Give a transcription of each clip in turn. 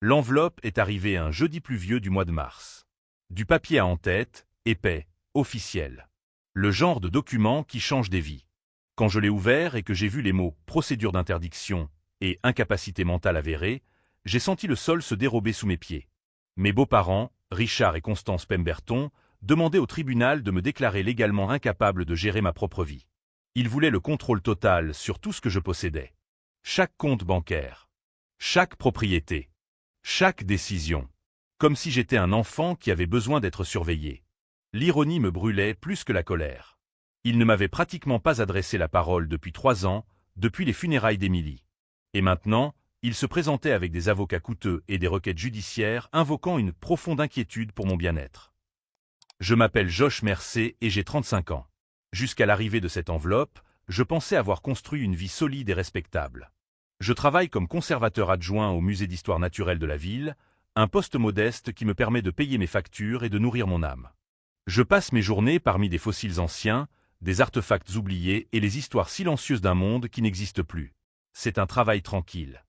L'enveloppe est arrivée un jeudi pluvieux du mois de mars. Du papier à en-tête, épais, officiel. Le genre de document qui change des vies. Quand je l'ai ouvert et que j'ai vu les mots « procédure d'interdiction » et « incapacité mentale avérée », j'ai senti le sol se dérober sous mes pieds. Mes beaux-parents, Richard et Constance Pemberton, demandaient au tribunal de me déclarer légalement incapable de gérer ma propre vie. Ils voulaient le contrôle total sur tout ce que je possédais. Chaque compte bancaire. Chaque propriété. Chaque décision. Comme si j'étais un enfant qui avait besoin d'être surveillé. L'ironie me brûlait plus que la colère. Ils ne m'avaient pratiquement pas adressé la parole depuis 3 ans, depuis les funérailles d'Émilie. Et maintenant, ils se présentaient avec des avocats coûteux et des requêtes judiciaires invoquant une profonde inquiétude pour mon bien-être. Je m'appelle Josh Mercé et j'ai 35 ans. Jusqu'à l'arrivée de cette enveloppe, je pensais avoir construit une vie solide et respectable. Je travaille comme conservateur adjoint au musée d'histoire naturelle de la ville, un poste modeste qui me permet de payer mes factures et de nourrir mon âme. Je passe mes journées parmi des fossiles anciens, des artefacts oubliés et les histoires silencieuses d'un monde qui n'existe plus. C'est un travail tranquille.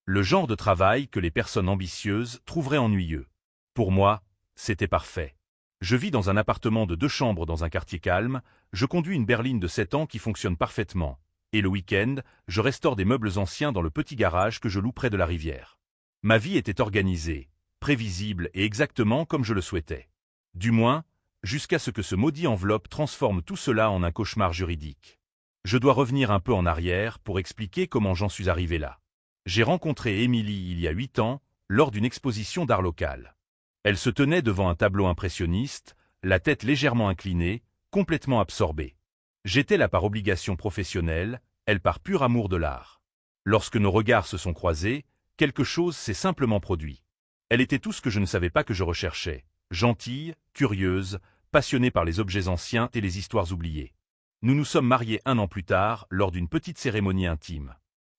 Le genre de travail que les personnes ambitieuses trouveraient ennuyeux. Pour moi, c'était parfait. Je vis dans un appartement de 2 chambres dans un quartier calme, je conduis une berline de 7 ans qui fonctionne parfaitement, et le week-end, je restaure des meubles anciens dans le petit garage que je loue près de la rivière. Ma vie était organisée, prévisible et exactement comme je le souhaitais. Du moins, jusqu'à ce que ce maudit enveloppe transforme tout cela en un cauchemar juridique. Je dois revenir un peu en arrière pour expliquer comment j'en suis arrivé là. J'ai rencontré Émilie il y a 8 ans, lors d'une exposition d'art local. Elle se tenait devant un tableau impressionniste, la tête légèrement inclinée, complètement absorbée. J'étais là par obligation professionnelle, elle par pur amour de l'art. Lorsque nos regards se sont croisés, quelque chose s'est simplement produit. Elle était tout ce que je ne savais pas que je recherchais, gentille, curieuse, passionnée par les objets anciens et les histoires oubliées. Nous nous sommes mariés 1 an plus tard, lors d'une petite cérémonie intime.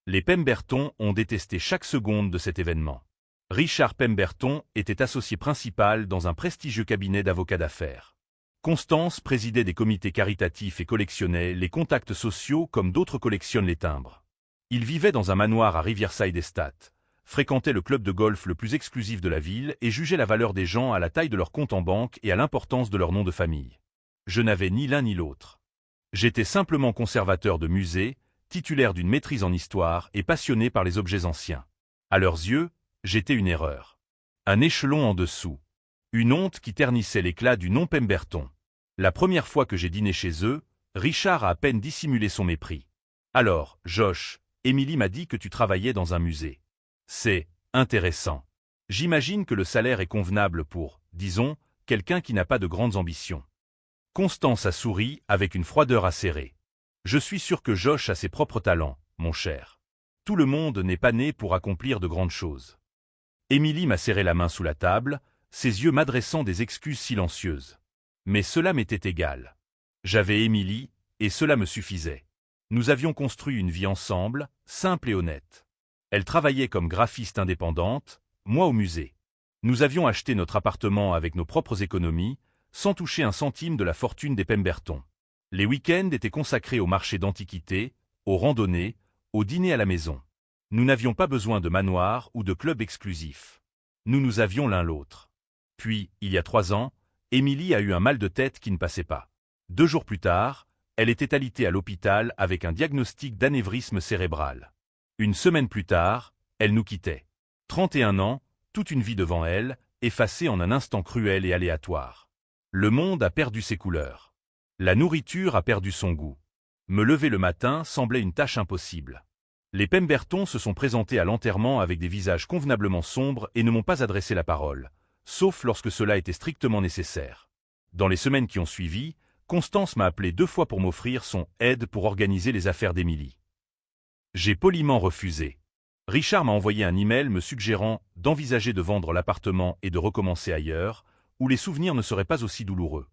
Les Pemberton ont détesté chaque seconde de cet événement. Richard Pemberton était associé principal dans un prestigieux cabinet d'avocats d'affaires. Constance présidait des comités caritatifs et collectionnait les contacts sociaux comme d'autres collectionnent les timbres. Ils vivaient dans un manoir à Riverside Estate, fréquentaient le club de golf le plus exclusif de la ville et jugeaient la valeur des gens à la taille de leur compte en banque et à l'importance de leur nom de famille. Je n'avais ni l'un ni l'autre. J'étais simplement conservateur de musée, titulaire d'une maîtrise en histoire et passionné par les objets anciens. À leurs yeux, j'étais une erreur. Un échelon en dessous. Une honte qui ternissait l'éclat du nom Pemberton. La première fois que j'ai dîné chez eux, Richard a à peine dissimulé son mépris. « Alors, Josh, Émilie m'a dit que tu travaillais dans un musée. C'est intéressant. J'imagine que le salaire est convenable pour, disons, quelqu'un qui n'a pas de grandes ambitions. » Constance a souri avec une froideur acérée. « Je suis sûr que Josh a ses propres talents, mon cher. Tout le monde n'est pas né pour accomplir de grandes choses. » Émilie m'a serré la main sous la table, ses yeux m'adressant des excuses silencieuses. Mais cela m'était égal. J'avais Émilie, et cela me suffisait. Nous avions construit une vie ensemble, simple et honnête. Elle travaillait comme graphiste indépendante, moi au musée. Nous avions acheté notre appartement avec nos propres économies, sans toucher un centime de la fortune des Pemberton. Les week-ends étaient consacrés au marché d'antiquités, aux randonnées, aux dîners à la maison. Nous n'avions pas besoin de manoir ou de club exclusif. Nous avions l'un l'autre. Puis, il y a 3 ans, Émilie a eu un mal de tête qui ne passait pas. 2 jours plus tard, elle était alitée à l'hôpital avec un diagnostic d'anévrisme cérébral. 1 semaine plus tard, elle nous quittait. 31 ans, toute une vie devant elle, effacée en un instant cruel et aléatoire. Le monde a perdu ses couleurs. La nourriture a perdu son goût. Me lever le matin semblait une tâche impossible. Les Pemberton se sont présentés à l'enterrement avec des visages convenablement sombres et ne m'ont pas adressé la parole, sauf lorsque cela était strictement nécessaire. Dans les semaines qui ont suivi, Constance m'a appelé 2 fois pour m'offrir son aide pour organiser les affaires d'Émilie. J'ai poliment refusé. Richard m'a envoyé un email me suggérant d'envisager de vendre l'appartement et de recommencer ailleurs, où les souvenirs ne seraient pas aussi douloureux.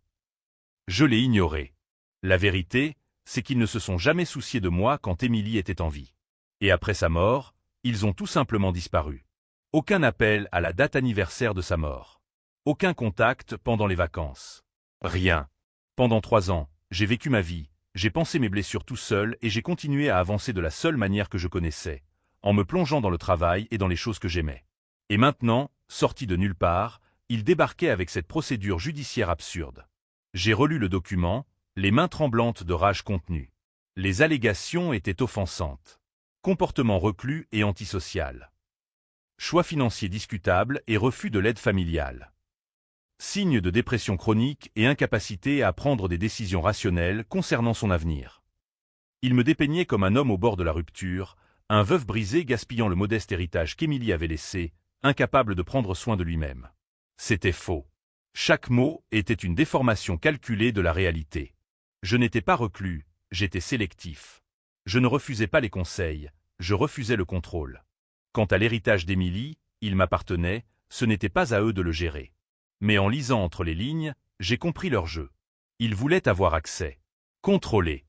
Je l'ai ignoré. La vérité, c'est qu'ils ne se sont jamais souciés de moi quand Émilie était en vie. Et après sa mort, ils ont tout simplement disparu. Aucun appel à la date anniversaire de sa mort. Aucun contact pendant les vacances. Rien. Pendant 3 ans, j'ai vécu ma vie, j'ai pensé mes blessures tout seul et j'ai continué à avancer de la seule manière que je connaissais, en me plongeant dans le travail et dans les choses que j'aimais. Et maintenant, sorti de nulle part, il débarquait avec cette procédure judiciaire absurde. J'ai relu le document, les mains tremblantes de rage contenue. Les allégations étaient offensantes. Comportement reclus et antisocial. Choix financier discutable et refus de l'aide familiale. Signe de dépression chronique et incapacité à prendre des décisions rationnelles concernant son avenir. Il me dépeignait comme un homme au bord de la rupture, un veuf brisé gaspillant le modeste héritage qu'Émilie avait laissé, incapable de prendre soin de lui-même. C'était faux. Chaque mot était une déformation calculée de la réalité. Je n'étais pas reclus, j'étais sélectif. Je ne refusais pas les conseils, je refusais le contrôle. Quant à l'héritage d'Émilie, il m'appartenait, ce n'était pas à eux de le gérer. Mais en lisant entre les lignes, j'ai compris leur jeu. Ils voulaient avoir accès. Contrôler.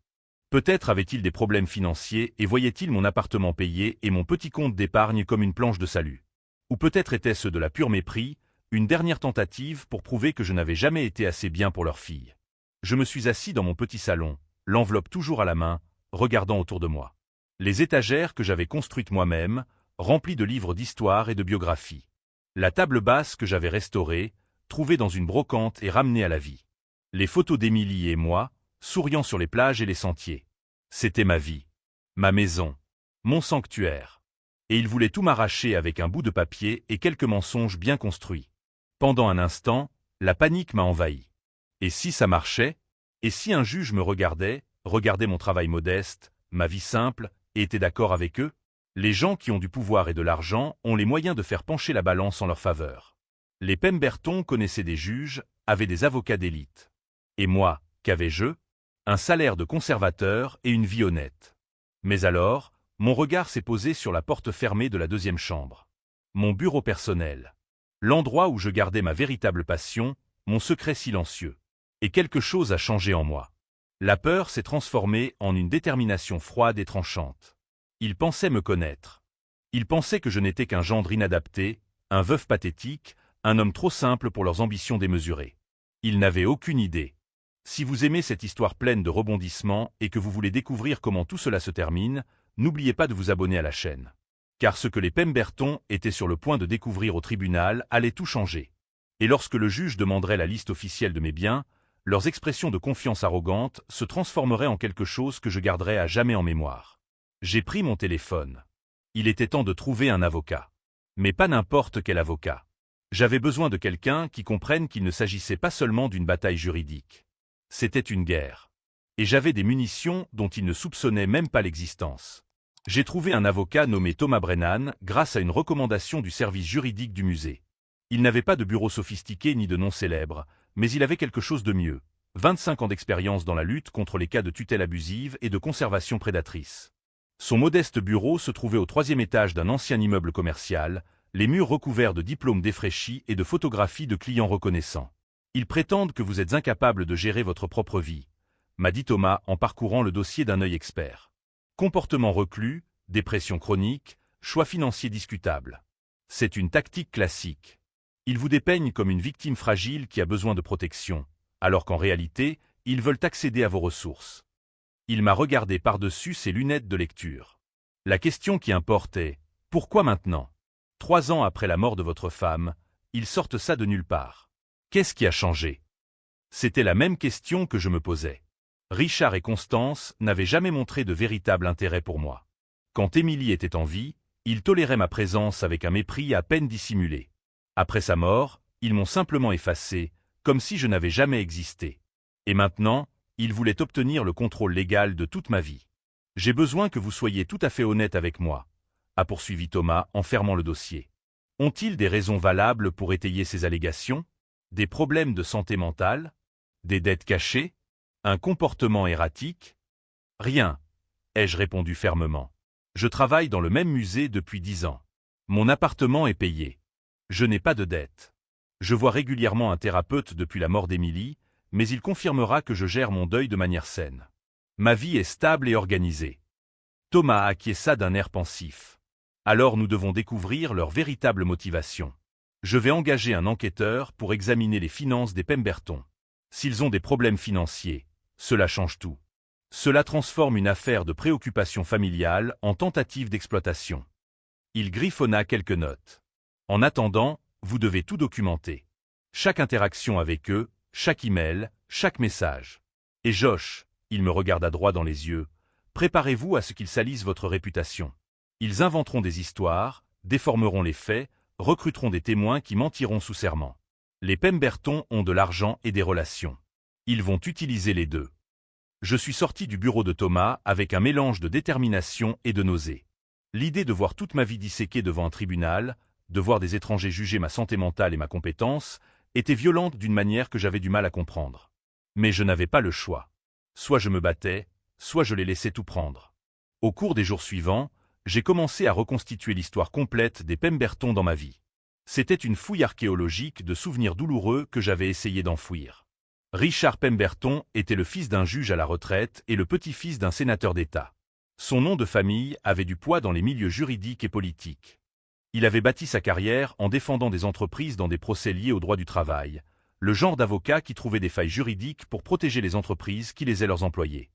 Peut-être avaient-ils des problèmes financiers et voyaient-ils mon appartement payé et mon petit compte d'épargne comme une planche de salut. Ou peut-être était-ce de la pure mépris, une dernière tentative pour prouver que je n'avais jamais été assez bien pour leur fille. Je me suis assis dans mon petit salon, l'enveloppe toujours à la main, regardant autour de moi. Les étagères que j'avais construites moi-même, remplies de livres d'histoire et de biographie. La table basse que j'avais restaurée, trouvée dans une brocante et ramenée à la vie. Les photos d'Émilie et moi, souriant sur les plages et les sentiers. C'était ma vie. Ma maison. Mon sanctuaire. Et il voulait tout m'arracher avec un bout de papier et quelques mensonges bien construits. Pendant un instant, la panique m'a envahi. Et si ça marchait? Et si un juge me regardait mon travail modeste, ma vie simple, et était d'accord avec eux? Les gens qui ont du pouvoir et de l'argent ont les moyens de faire pencher la balance en leur faveur. Les Pemberton connaissaient des juges, avaient des avocats d'élite. Et moi, qu'avais-je? Un salaire de conservateur et une vie honnête. Mais alors, mon regard s'est posé sur la porte fermée de la deuxième chambre. Mon bureau personnel. L'endroit où je gardais ma véritable passion, mon secret silencieux. Et quelque chose a changé en moi. La peur s'est transformée en une détermination froide et tranchante. Ils pensaient me connaître. Ils pensaient que je n'étais qu'un gendre inadapté, un veuf pathétique, un homme trop simple pour leurs ambitions démesurées. Ils n'avaient aucune idée. Si vous aimez cette histoire pleine de rebondissements et que vous voulez découvrir comment tout cela se termine, n'oubliez pas de vous abonner à la chaîne. Car ce que les Pemberton étaient sur le point de découvrir au tribunal allait tout changer. Et lorsque le juge demanderait la liste officielle de mes biens, leurs expressions de confiance arrogantes se transformeraient en quelque chose que je garderais à jamais en mémoire. J'ai pris mon téléphone. Il était temps de trouver un avocat. Mais pas n'importe quel avocat. J'avais besoin de quelqu'un qui comprenne qu'il ne s'agissait pas seulement d'une bataille juridique. C'était une guerre. Et j'avais des munitions dont ils ne soupçonnaient même pas l'existence. J'ai trouvé un avocat nommé Thomas Brennan grâce à une recommandation du service juridique du musée. Il n'avait pas de bureau sophistiqué ni de nom célèbre, mais il avait quelque chose de mieux. 25 ans d'expérience dans la lutte contre les cas de tutelle abusive et de conservation prédatrice. Son modeste bureau se trouvait au 3e étage d'un ancien immeuble commercial, les murs recouverts de diplômes défraîchis et de photographies de clients reconnaissants. Ils prétendent que vous êtes incapable de gérer votre propre vie, m'a dit Thomas en parcourant le dossier d'un œil expert. Comportement reclus, dépression chronique, choix financiers discutables. C'est une tactique classique. Ils vous dépeignent comme une victime fragile qui a besoin de protection, alors qu'en réalité, ils veulent accéder à vos ressources. Il m'a regardé par-dessus ses lunettes de lecture. La question qui importe est, pourquoi maintenant? 3 ans après la mort de votre femme, ils sortent ça de nulle part. Qu'est-ce qui a changé? C'était la même question que je me posais. Richard et Constance n'avaient jamais montré de véritable intérêt pour moi. Quand Émilie était en vie, ils toléraient ma présence avec un mépris à peine dissimulé. Après sa mort, ils m'ont simplement effacé, comme si je n'avais jamais existé. Et maintenant, ils voulaient obtenir le contrôle légal de toute ma vie. J'ai besoin que vous soyez tout à fait honnête avec moi, a poursuivi Thomas en fermant le dossier. Ont-ils des raisons valables pour étayer ces allégations? Des problèmes de santé mentale? Des dettes cachées? Un comportement erratique? Rien, ai-je répondu fermement. Je travaille dans le même musée depuis 10 ans. Mon appartement est payé. Je n'ai pas de dette. Je vois régulièrement un thérapeute depuis la mort d'Émilie, mais il confirmera que je gère mon deuil de manière saine. Ma vie est stable et organisée. Thomas acquiesça d'un air pensif. Alors nous devons découvrir leur véritable motivation. Je vais engager un enquêteur pour examiner les finances des Pemberton. S'ils ont des problèmes financiers, cela change tout. Cela transforme une affaire de préoccupation familiale en tentative d'exploitation. Il griffonna quelques notes. En attendant, vous devez tout documenter. Chaque interaction avec eux, chaque email, chaque message. Et Josh, il me regarda droit dans les yeux, préparez-vous à ce qu'ils salissent votre réputation. Ils inventeront des histoires, déformeront les faits, recruteront des témoins qui mentiront sous serment. Les Pemberton ont de l'argent et des relations. Ils vont utiliser les deux. Je suis sorti du bureau de Thomas avec un mélange de détermination et de nausée. L'idée de voir toute ma vie disséquée devant un tribunal, de voir des étrangers juger ma santé mentale et ma compétence, était violente d'une manière que j'avais du mal à comprendre. Mais je n'avais pas le choix. Soit je me battais, soit je les laissais tout prendre. Au cours des jours suivants, j'ai commencé à reconstituer l'histoire complète des Pemberton dans ma vie. C'était une fouille archéologique de souvenirs douloureux que j'avais essayé d'enfouir. Richard Pemberton était le fils d'un juge à la retraite et le petit-fils d'un sénateur d'État. Son nom de famille avait du poids dans les milieux juridiques et politiques. Il avait bâti sa carrière en défendant des entreprises dans des procès liés au droit du travail, le genre d'avocat qui trouvait des failles juridiques pour protéger les entreprises qui lésaient leurs employés.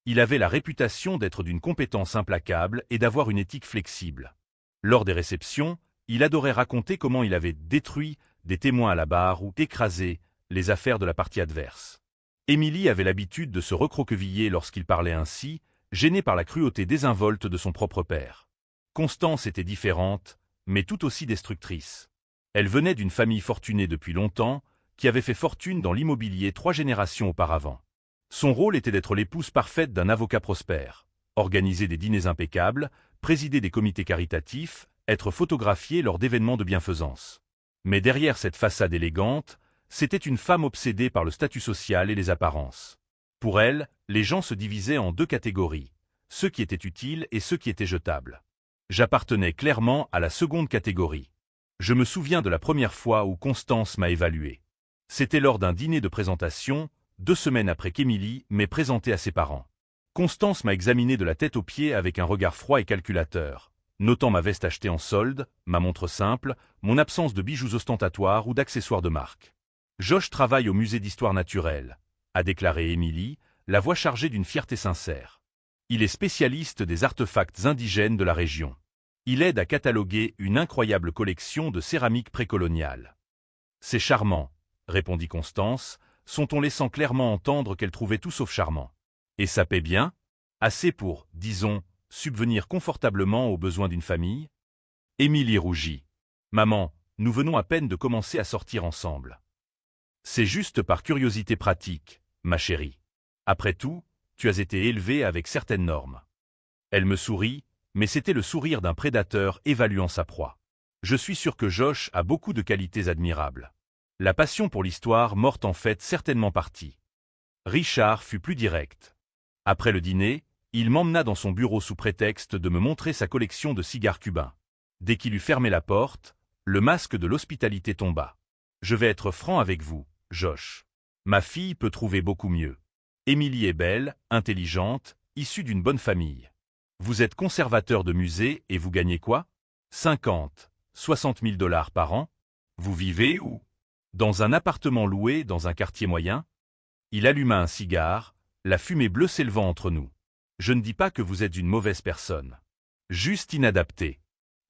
Il avait la réputation d'être d'une compétence implacable et d'avoir une éthique flexible. Lors des réceptions, il adorait raconter comment il avait détruit des témoins à la barre ou écrasé les affaires de la partie adverse. Émilie avait l'habitude de se recroqueviller lorsqu'il parlait ainsi, gênée par la cruauté désinvolte de son propre père. Constance était différente, mais tout aussi destructrice. Elle venait d'une famille fortunée depuis longtemps, qui avait fait fortune dans l'immobilier 3 générations auparavant. Son rôle était d'être l'épouse parfaite d'un avocat prospère, organiser des dîners impeccables, présider des comités caritatifs, être photographiée lors d'événements de bienfaisance. Mais derrière cette façade élégante, c'était une femme obsédée par le statut social et les apparences. Pour elle, les gens se divisaient en 2 catégories, ceux qui étaient utiles et ceux qui étaient jetables. J'appartenais clairement à la seconde catégorie. Je me souviens de la première fois où Constance m'a évalué. C'était lors d'un dîner de présentation, 2 semaines après qu'Émilie m'ait présenté à ses parents. Constance m'a examiné de la tête aux pieds avec un regard froid et calculateur, notant ma veste achetée en solde, ma montre simple, mon absence de bijoux ostentatoires ou d'accessoires de marque. Josh travaille au musée d'histoire naturelle, a déclaré Émilie, la voix chargée d'une fierté sincère. Il est spécialiste des artefacts indigènes de la région. Il aide à cataloguer une incroyable collection de céramique précoloniale. C'est charmant, répondit Constance, son-ton laissant clairement entendre qu'elle trouvait tout sauf charmant. Et ça paie bien? Assez pour, disons, subvenir confortablement aux besoins d'une famille? Émilie rougit. Maman, nous venons à peine de commencer à sortir ensemble. C'est juste par curiosité pratique, ma chérie. Après tout, tu as été élevée avec certaines normes. Elle me sourit, mais c'était le sourire d'un prédateur évaluant sa proie. Je suis sûr que Josh a beaucoup de qualités admirables. La passion pour l'histoire morte en fait certainement partie. Richard fut plus direct. Après le dîner, il m'emmena dans son bureau sous prétexte de me montrer sa collection de cigares cubains. Dès qu'il eut fermé la porte, le masque de l'hospitalité tomba. Je vais être franc avec vous, Josh. Ma fille peut trouver beaucoup mieux. Émilie est belle, intelligente, issue d'une bonne famille. Vous êtes conservateur de musée et vous gagnez quoi? 50, 60 000 $ par an? Vous vivez où? Dans un appartement loué dans un quartier moyen? Il alluma un cigare, la fumée bleue s'élevant entre nous. Je ne dis pas que vous êtes une mauvaise personne. Juste inadaptée.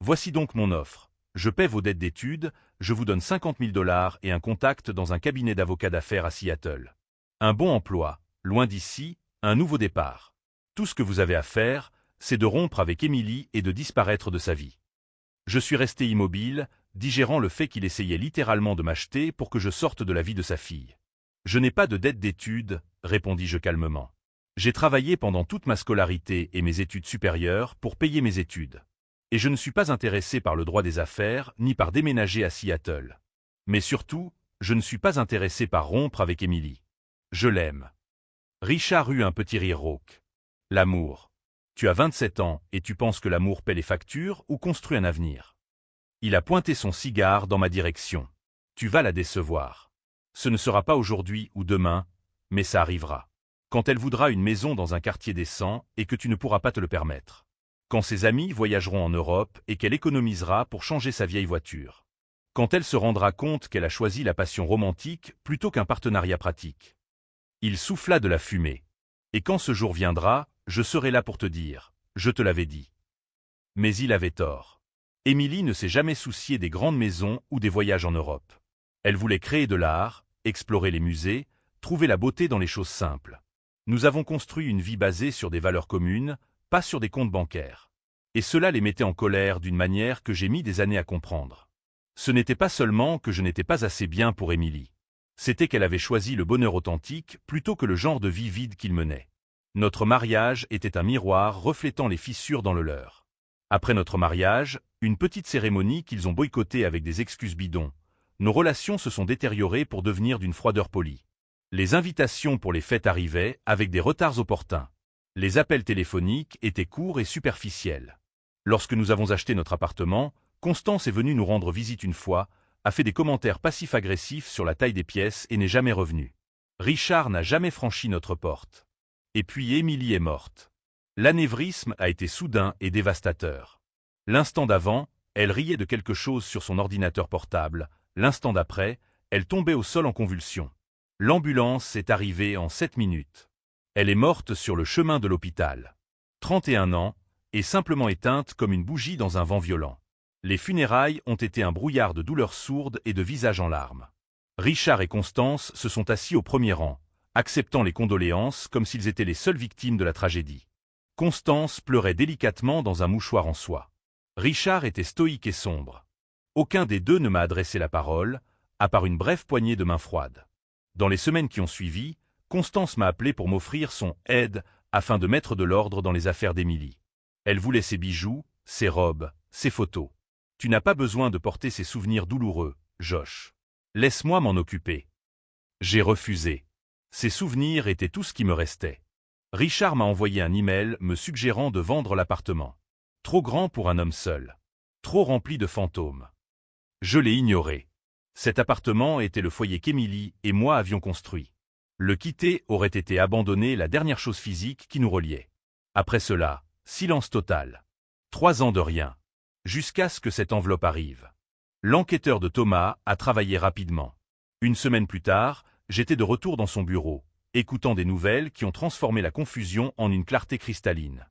Voici donc mon offre. Je paie vos dettes d'études, je vous donne 50 000 $ et un contact dans un cabinet d'avocats d'affaires à Seattle. Un bon emploi, loin d'ici, un nouveau départ. Tout ce que vous avez à faire, c'est de rompre avec Émilie et de disparaître de sa vie. Je suis resté immobile, digérant le fait qu'il essayait littéralement de m'acheter pour que je sorte de la vie de sa fille. Je n'ai pas de dette d'études, répondis-je calmement. J'ai travaillé pendant toute ma scolarité et mes études supérieures pour payer mes études. Et je ne suis pas intéressé par le droit des affaires ni par déménager à Seattle. Mais surtout, je ne suis pas intéressé par rompre avec Émilie. Je l'aime. Richard eut un petit rire rauque. L'amour. Tu as 27 ans et tu penses que l'amour paie les factures ou construit un avenir. Il a pointé son cigare dans ma direction. Tu vas la décevoir. Ce ne sera pas aujourd'hui ou demain, mais ça arrivera. Quand elle voudra une maison dans un quartier décent et que tu ne pourras pas te le permettre. Quand ses amis voyageront en Europe et qu'elle économisera pour changer sa vieille voiture. Quand elle se rendra compte qu'elle a choisi la passion romantique plutôt qu'un partenariat pratique. Il souffla de la fumée. Et quand ce jour viendra, je serai là pour te dire, je te l'avais dit. Mais il avait tort. Émilie ne s'est jamais souciée des grandes maisons ou des voyages en Europe. Elle voulait créer de l'art, explorer les musées, trouver la beauté dans les choses simples. Nous avons construit une vie basée sur des valeurs communes, pas sur des comptes bancaires. Et cela les mettait en colère d'une manière que j'ai mis des années à comprendre. Ce n'était pas seulement que je n'étais pas assez bien pour Émilie. C'était qu'elle avait choisi le bonheur authentique plutôt que le genre de vie vide qu'il menait. Notre mariage était un miroir reflétant les fissures dans le leur. Après notre mariage, une petite cérémonie qu'ils ont boycottée avec des excuses bidons, nos relations se sont détériorées pour devenir d'une froideur polie. Les invitations pour les fêtes arrivaient avec des retards opportuns. Les appels téléphoniques étaient courts et superficiels. Lorsque nous avons acheté notre appartement, Constance est venue nous rendre visite une fois, a fait des commentaires passifs-agressifs sur la taille des pièces et n'est jamais revenue. Richard n'a jamais franchi notre porte. Et puis Émilie est morte. L'anévrisme a été soudain et dévastateur. L'instant d'avant, elle riait de quelque chose sur son ordinateur portable. L'instant d'après, elle tombait au sol en convulsions. L'ambulance est arrivée en 7 minutes. Elle est morte sur le chemin de l'hôpital. 31 ans, et simplement éteinte comme une bougie dans un vent violent. Les funérailles ont été un brouillard de douleurs sourdes et de visages en larmes. Richard et Constance se sont assis au premier rang, acceptant les condoléances comme s'ils étaient les seules victimes de la tragédie. Constance pleurait délicatement dans un mouchoir en soie. Richard était stoïque et sombre. Aucun des deux ne m'a adressé la parole, à part une brève poignée de main froide. Dans les semaines qui ont suivi, Constance m'a appelé pour m'offrir son « aide » afin de mettre de l'ordre dans les affaires d'Émilie. Elle voulait ses bijoux, ses robes, ses photos. Tu n'as pas besoin de porter ces souvenirs douloureux, Josh. Laisse-moi m'en occuper. J'ai refusé. Ces souvenirs étaient tout ce qui me restait. Richard m'a envoyé un email me suggérant de vendre l'appartement. Trop grand pour un homme seul. Trop rempli de fantômes. Je l'ai ignoré. Cet appartement était le foyer qu'Émilie et moi avions construit. Le quitter aurait été abandonner la dernière chose physique qui nous reliait. Après cela, silence total. 3 ans de rien. Jusqu'à ce que cette enveloppe arrive. L'enquêteur de Thomas a travaillé rapidement. Une semaine plus tard, j'étais de retour dans son bureau, écoutant des nouvelles qui ont transformé la confusion en une clarté cristalline.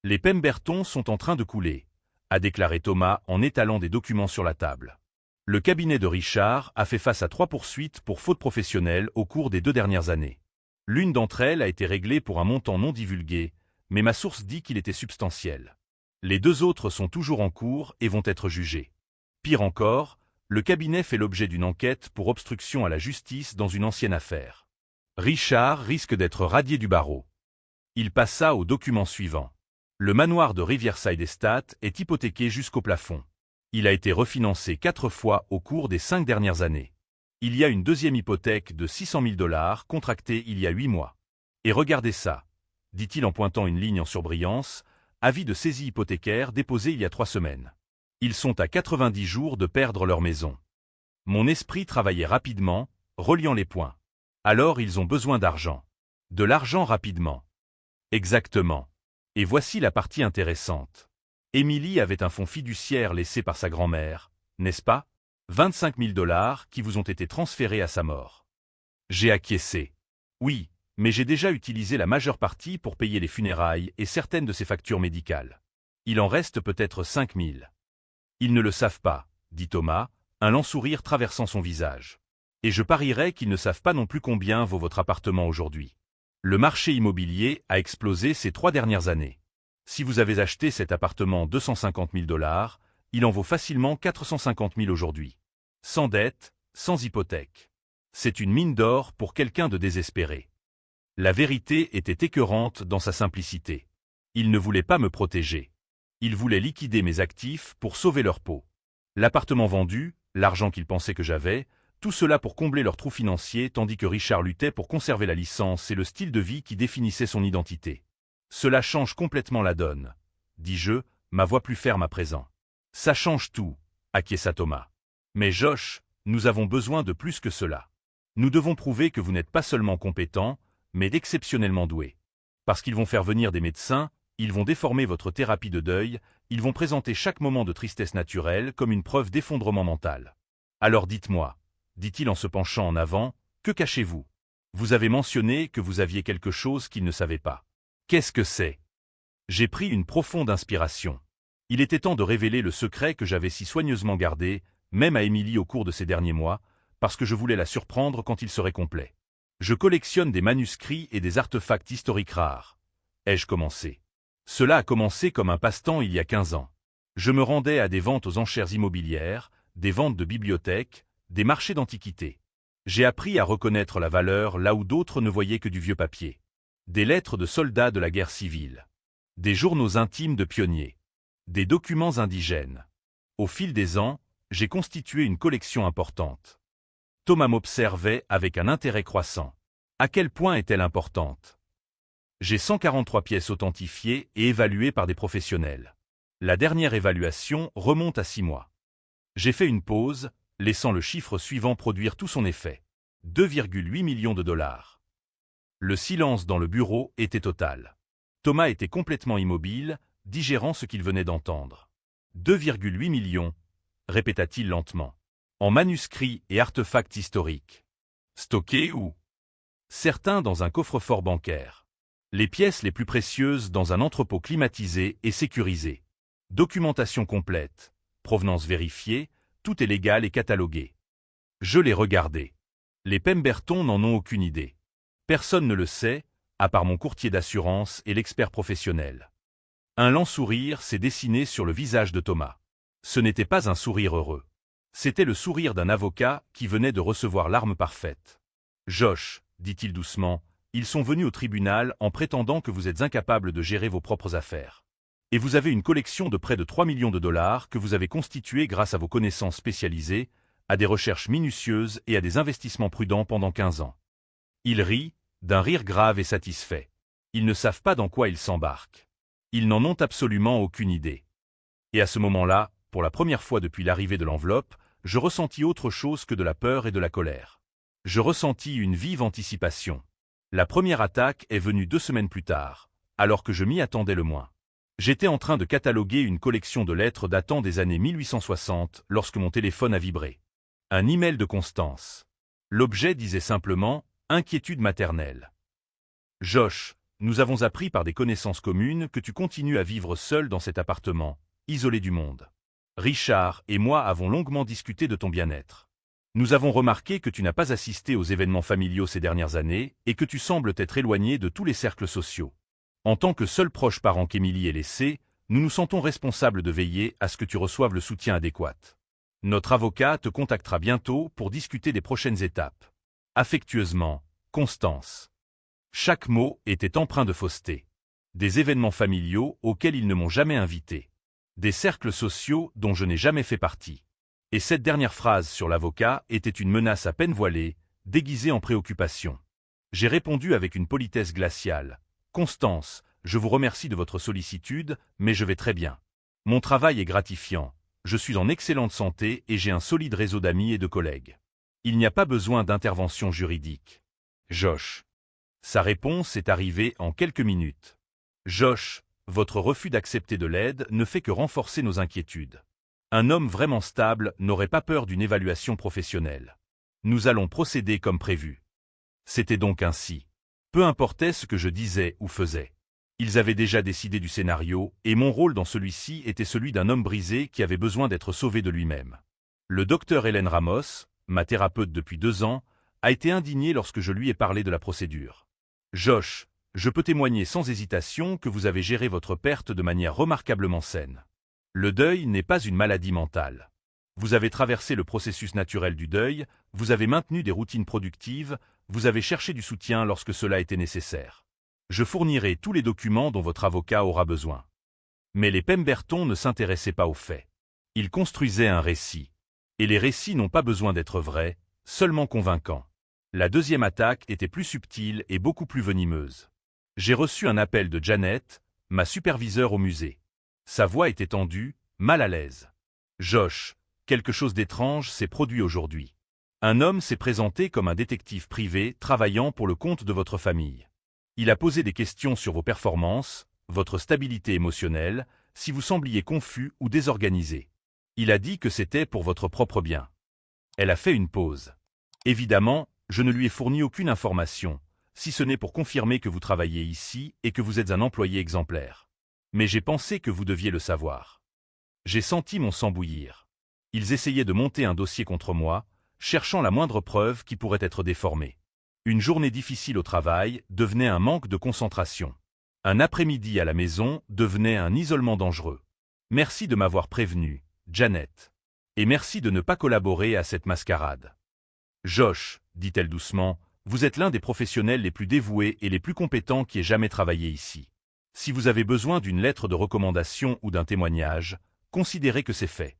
Les Pemberton sont en train de couler, a déclaré Thomas en étalant des documents sur la table. Le cabinet de Richard a fait face à 3 poursuites pour faute professionnelle au cours des 2 dernières années. L'une d'entre elles a été réglée pour un montant non divulgué, mais ma source dit qu'il était substantiel. Les 2 autres sont toujours en cours et vont être jugés. Pire encore, le cabinet fait l'objet d'une enquête pour obstruction à la justice dans une ancienne affaire. Richard risque d'être radié du barreau. Il passa au document suivant. Le manoir de Riverside Estate est hypothéqué jusqu'au plafond. Il a été refinancé 4 fois au cours des 5 dernières années. Il y a une deuxième hypothèque de 600 000 $ contractée il y a 8 mois. Et regardez ça, dit-il en pointant une ligne en surbrillance, avis de saisie hypothécaire déposé il y a 3 semaines. Ils sont à 90 jours de perdre leur maison. Mon esprit travaillait rapidement, reliant les points. Alors ils ont besoin d'argent. De l'argent rapidement. Exactement. Et voici la partie intéressante. Émilie avait un fonds fiduciaire laissé par sa grand-mère, n'est-ce pas? 25 000 $ qui vous ont été transférés à sa mort. J'ai acquiescé. Oui, mais j'ai déjà utilisé la majeure partie pour payer les funérailles et certaines de ses factures médicales. Il en reste peut-être 5 000. Ils ne le savent pas, dit Thomas, un lent sourire traversant son visage. Et je parierais qu'ils ne savent pas non plus combien vaut votre appartement aujourd'hui. Le marché immobilier a explosé ces 3 dernières années. Si vous avez acheté cet appartement 250 000 $, il en vaut facilement 450 000 aujourd'hui. Sans dette, sans hypothèque. C'est une mine d'or pour quelqu'un de désespéré. La vérité était écœurante dans sa simplicité. Ils ne voulaient pas me protéger. Ils voulaient liquider mes actifs pour sauver leur peau. L'appartement vendu, l'argent qu'ils pensaient que j'avais, tout cela pour combler leurs trous financiers tandis que Richard luttait pour conserver la licence et le style de vie qui définissait son identité. Cela change complètement la donne, dis-je, ma voix plus ferme à présent. Ça change tout, acquiesça Thomas. Mais Josh, nous avons besoin de plus que cela. Nous devons prouver que vous n'êtes pas seulement compétent, mais exceptionnellement doué. Parce qu'ils vont faire venir des médecins, ils vont déformer votre thérapie de deuil, ils vont présenter chaque moment de tristesse naturelle comme une preuve d'effondrement mental. Alors dites-moi, dit-il en se penchant en avant, que cachez-vous? Vous avez mentionné que vous aviez quelque chose qu'ils ne savaient pas. Qu'est-ce que c'est? J'ai pris une profonde inspiration. Il était temps de révéler le secret que j'avais si soigneusement gardé, même à Émilie au cours de ces derniers mois, parce que je voulais la surprendre quand il serait complet. Je collectionne des manuscrits et des artefacts historiques rares. Ai-je commencé? Cela a commencé comme un passe-temps il y a 15 ans. Je me rendais à des ventes aux enchères immobilières, des ventes de bibliothèques, des marchés d'antiquités. J'ai appris à reconnaître la valeur là où d'autres ne voyaient que du vieux papier. Des lettres de soldats de la guerre civile. Des journaux intimes de pionniers. Des documents indigènes. Au fil des ans, j'ai constitué une collection importante. Thomas m'observait avec un intérêt croissant. À quel point est-elle importante? J'ai 143 pièces authentifiées et évaluées par des professionnels. La dernière évaluation remonte à 6 mois. J'ai fait une pause, laissant le chiffre suivant produire tout son effet. 2,8 millions de dollars. Le silence dans le bureau était total. Thomas était complètement immobile, digérant ce qu'il venait d'entendre. 2,8 millions, répéta-t-il lentement. En manuscrits et artefacts historiques. Stockés où? Certains dans un coffre-fort bancaire. Les pièces les plus précieuses dans un entrepôt climatisé et sécurisé. Documentation complète, provenance vérifiée, tout est légal et catalogué. Je l'ai regardé. Les Pemberton n'en ont aucune idée. Personne ne le sait, à part mon courtier d'assurance et l'expert professionnel. Un lent sourire s'est dessiné sur le visage de Thomas. Ce n'était pas un sourire heureux. C'était le sourire d'un avocat qui venait de recevoir l'arme parfaite. « Josh, dit-il doucement, ils sont venus au tribunal en prétendant que vous êtes incapable de gérer vos propres affaires. Et vous avez une collection de près de 3 millions de dollars que vous avez constituée grâce à vos connaissances spécialisées, à des recherches minutieuses et à des investissements prudents pendant 15 ans. » Il rit, d'un rire grave et satisfait. Ils ne savent pas dans quoi ils s'embarquent. Ils n'en ont absolument aucune idée. Et à ce moment-là, pour la première fois depuis l'arrivée de l'enveloppe, je ressentis autre chose que de la peur et de la colère. Je ressentis une vive anticipation. La première attaque est venue 2 semaines plus tard, alors que je m'y attendais le moins. J'étais en train de cataloguer une collection de lettres datant des années 1860 lorsque mon téléphone a vibré. Un email de Constance. L'objet disait simplement « Inquiétude maternelle ». Josh, nous avons appris par des connaissances communes que tu continues à vivre seul dans cet appartement, isolé du monde. Richard et moi avons longuement discuté de ton bien-être. Nous avons remarqué que tu n'as pas assisté aux événements familiaux ces dernières années et que tu sembles t'être éloigné de tous les cercles sociaux. En tant que seul proche parent qu'Émilie ait laissé, nous nous sentons responsables de veiller à ce que tu reçoives le soutien adéquat. Notre avocat te contactera bientôt pour discuter des prochaines étapes. Affectueusement, Constance. Chaque mot était empreint de fausseté. Des événements familiaux auxquels ils ne m'ont jamais invité. Des cercles sociaux dont je n'ai jamais fait partie. Et cette dernière phrase sur l'avocat était une menace à peine voilée, déguisée en préoccupation. J'ai répondu avec une politesse glaciale. « Constance, je vous remercie de votre sollicitude, mais je vais très bien. Mon travail est gratifiant, je suis en excellente santé et j'ai un solide réseau d'amis et de collègues. Il n'y a pas besoin d'intervention juridique. » Josh. Sa réponse est arrivée en quelques minutes. « Josh, votre refus d'accepter de l'aide ne fait que renforcer nos inquiétudes. Un homme vraiment stable n'aurait pas peur d'une évaluation professionnelle. Nous allons procéder comme prévu. » C'était donc ainsi. Peu importait ce que je disais ou faisais. Ils avaient déjà décidé du scénario, et mon rôle dans celui-ci était celui d'un homme brisé qui avait besoin d'être sauvé de lui-même. Le docteur Hélène Ramos, ma thérapeute depuis 2 ans, a été indigné lorsque je lui ai parlé de la procédure. « Josh, je peux témoigner sans hésitation que vous avez géré votre perte de manière remarquablement saine. Le deuil n'est pas une maladie mentale. Vous avez traversé le processus naturel du deuil, vous avez maintenu des routines productives, vous avez cherché du soutien lorsque cela était nécessaire. Je fournirai tous les documents dont votre avocat aura besoin. » Mais les Pemberton ne s'intéressaient pas aux faits. Ils construisaient un récit. Et les récits n'ont pas besoin d'être vrais, seulement convaincants. La deuxième attaque était plus subtile et beaucoup plus venimeuse. J'ai reçu un appel de Janet, ma superviseure au musée. Sa voix était tendue, mal à l'aise. « Josh, quelque chose d'étrange s'est produit aujourd'hui. Un homme s'est présenté comme un détective privé travaillant pour le compte de votre famille. Il a posé des questions sur vos performances, votre stabilité émotionnelle, si vous sembliez confus ou désorganisé. Il a dit que c'était pour votre propre bien. » Elle a fait une pause. « Évidemment, je ne lui ai fourni aucune information, si ce n'est pour confirmer que vous travaillez ici et que vous êtes un employé exemplaire. Mais j'ai pensé que vous deviez le savoir. J'ai senti mon sang bouillir. Ils essayaient de monter un dossier contre moi, cherchant la moindre preuve qui pourrait être déformée. Une journée difficile au travail devenait un manque de concentration. Un après-midi à la maison devenait un isolement dangereux. Merci de m'avoir prévenu, Janet. Et merci de ne pas collaborer à cette mascarade. Josh, dit-elle doucement, vous êtes l'un des professionnels les plus dévoués et les plus compétents qui ait jamais travaillé ici. Si vous avez besoin d'une lettre de recommandation ou d'un témoignage, considérez que c'est fait.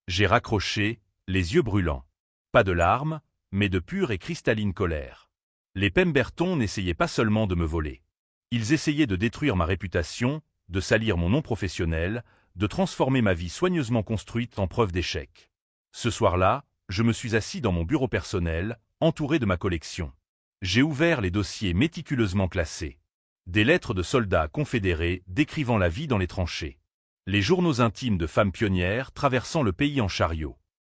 J'ai raccroché, les yeux brûlants. Pas de larmes, mais de pure et cristalline colère. Les Pemberton n'essayaient pas seulement de me voler. Ils essayaient de détruire ma réputation, de salir mon nom professionnel, de transformer ma vie soigneusement construite en preuve d'échec. Ce soir-là, je me suis assis dans mon bureau personnel, entouré de ma collection. J'ai ouvert les dossiers méticuleusement classés. Des lettres de soldats confédérés décrivant la vie dans les tranchées. Les journaux intimes de femmes pionnières traversant le pays en chariot.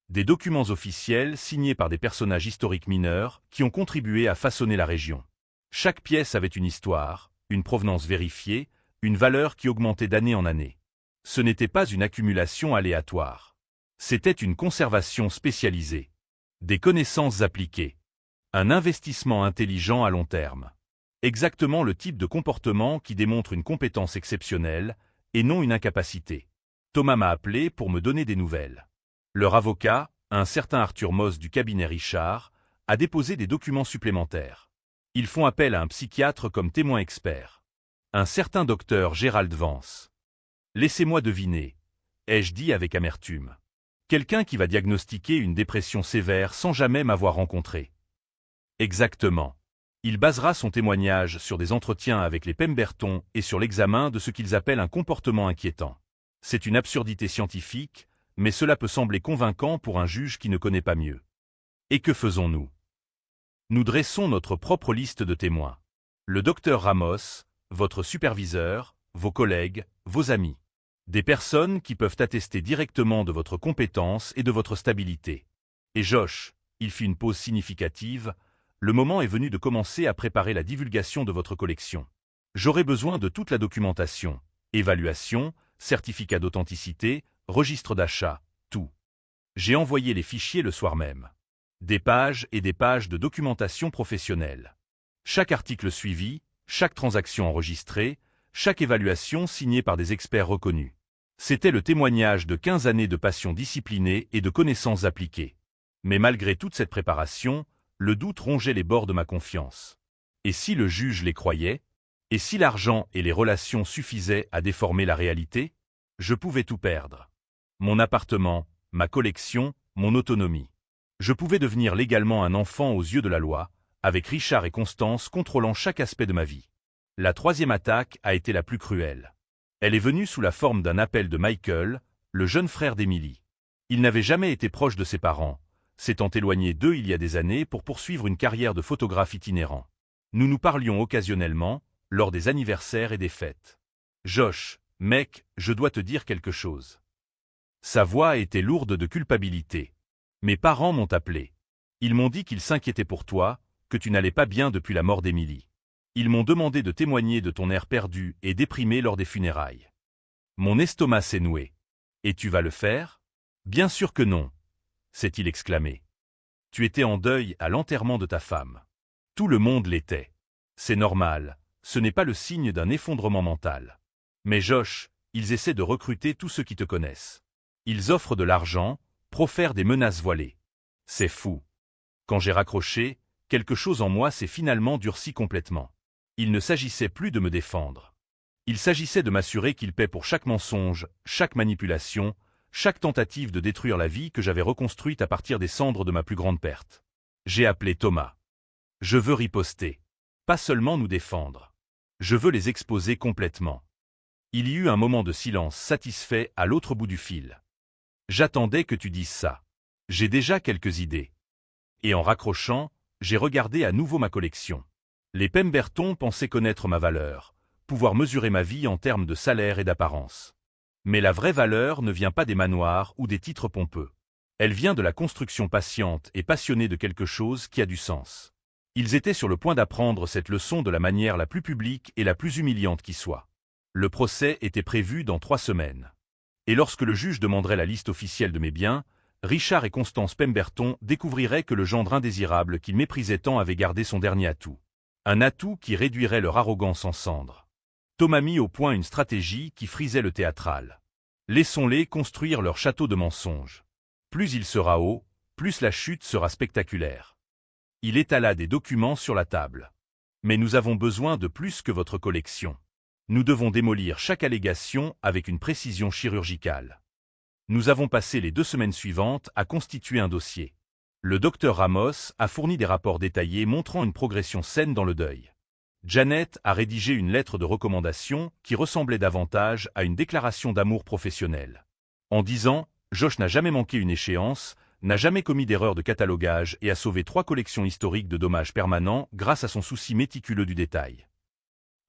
Des documents officiels signés par des personnages historiques mineurs qui ont contribué à façonner la région. Chaque pièce avait une histoire, une provenance vérifiée, une valeur qui augmentait d'année en année. Ce n'était pas une accumulation aléatoire. C'était une conservation spécialisée. Des connaissances appliquées. Un investissement intelligent à long terme. Exactement le type de comportement qui démontre une compétence exceptionnelle et non une incapacité. Thomas m'a appelé pour me donner des nouvelles. Leur avocat, un certain Arthur Moss du cabinet Richard, a déposé des documents supplémentaires. Ils font appel à un psychiatre comme témoin expert. Un certain docteur Gérald Vance. Laissez-moi deviner, ai-je dit avec amertume. Quelqu'un qui va diagnostiquer une dépression sévère sans jamais m'avoir rencontré. Exactement. Il basera son témoignage sur des entretiens avec les Pemberton et sur l'examen de ce qu'ils appellent un comportement inquiétant. C'est une absurdité scientifique, mais cela peut sembler convaincant pour un juge qui ne connaît pas mieux. Et que faisons-nous? Nous dressons notre propre liste de témoins. Le docteur Ramos, votre superviseur, vos collègues, vos amis. Des personnes qui peuvent attester directement de votre compétence et de votre stabilité. Et Josh, il fit une pause significative, le moment est venu de commencer à préparer la divulgation de votre collection. J'aurai besoin de toute la documentation, évaluation, certificat d'authenticité, registre d'achat, tout. J'ai envoyé les fichiers le soir même. Des pages et des pages de documentation professionnelle. Chaque article suivi, chaque transaction enregistrée, chaque évaluation signée par des experts reconnus. C'était le témoignage de 15 années de passion disciplinée et de connaissances appliquées. Mais malgré toute cette préparation, le doute rongeait les bords de ma confiance. Et si le juge les croyait? Et si l'argent et les relations suffisaient à déformer la réalité? Je pouvais tout perdre. Mon appartement, ma collection, mon autonomie. Je pouvais devenir légalement un enfant aux yeux de la loi, avec Richard et Constance contrôlant chaque aspect de ma vie. La troisième attaque a été la plus cruelle. Elle est venue sous la forme d'un appel de Michael, le jeune frère d'Emily. Il n'avait jamais été proche de ses parents, s'étant éloigné d'eux il y a des années pour poursuivre une carrière de photographe itinérant. Nous nous parlions occasionnellement, lors des anniversaires et des fêtes. Josh, mec, je dois te dire quelque chose. Sa voix était lourde de culpabilité. Mes parents m'ont appelé. Ils m'ont dit qu'ils s'inquiétaient pour toi, que tu n'allais pas bien depuis la mort d'Emily. Ils m'ont demandé de témoigner de ton air perdu et déprimé lors des funérailles. Mon estomac s'est noué. Et tu vas le faire? Bien sûr que non, s'est-il exclamé. Tu étais en deuil à l'enterrement de ta femme. Tout le monde l'était. C'est normal, ce n'est pas le signe d'un effondrement mental. Mais Josh, ils essaient de recruter tous ceux qui te connaissent. Ils offrent de l'argent, profèrent des menaces voilées. C'est fou. Quand j'ai raccroché, quelque chose en moi s'est finalement durci complètement. Il ne s'agissait plus de me défendre. Il s'agissait de m'assurer qu'il paie pour chaque mensonge, chaque manipulation, chaque tentative de détruire la vie que j'avais reconstruite à partir des cendres de ma plus grande perte. J'ai appelé Thomas. Je veux riposter. Pas seulement nous défendre. Je veux les exposer complètement. Il y eut un moment de silence satisfait à l'autre bout du fil. J'attendais que tu dises ça. J'ai déjà quelques idées. Et en raccrochant, j'ai regardé à nouveau ma collection. Les Pemberton pensaient connaître ma valeur, pouvoir mesurer ma vie en termes de salaire et d'apparence. Mais la vraie valeur ne vient pas des manoirs ou des titres pompeux. Elle vient de la construction patiente et passionnée de quelque chose qui a du sens. Ils étaient sur le point d'apprendre cette leçon de la manière la plus publique et la plus humiliante qui soit. Le procès était prévu dans 3 semaines. Et lorsque le juge demanderait la liste officielle de mes biens, Richard et Constance Pemberton découvriraient que le gendre indésirable qu'ils méprisaient tant avait gardé son dernier atout. Un atout qui réduirait leur arrogance en cendres. Tom a mis au point une stratégie qui frisait le théâtral. Laissons-les construire leur château de mensonges. Plus il sera haut, plus la chute sera spectaculaire. Il étala des documents sur la table. Mais nous avons besoin de plus que votre collection. Nous devons démolir chaque allégation avec une précision chirurgicale. Nous avons passé les 2 semaines suivantes à constituer un dossier. Le docteur Ramos a fourni des rapports détaillés montrant une progression saine dans le deuil. Janet a rédigé une lettre de recommandation qui ressemblait davantage à une déclaration d'amour professionnel. En 10 ans, Josh n'a jamais manqué une échéance, n'a jamais commis d'erreur de catalogage et a sauvé 3 collections historiques de dommages permanents grâce à son souci méticuleux du détail.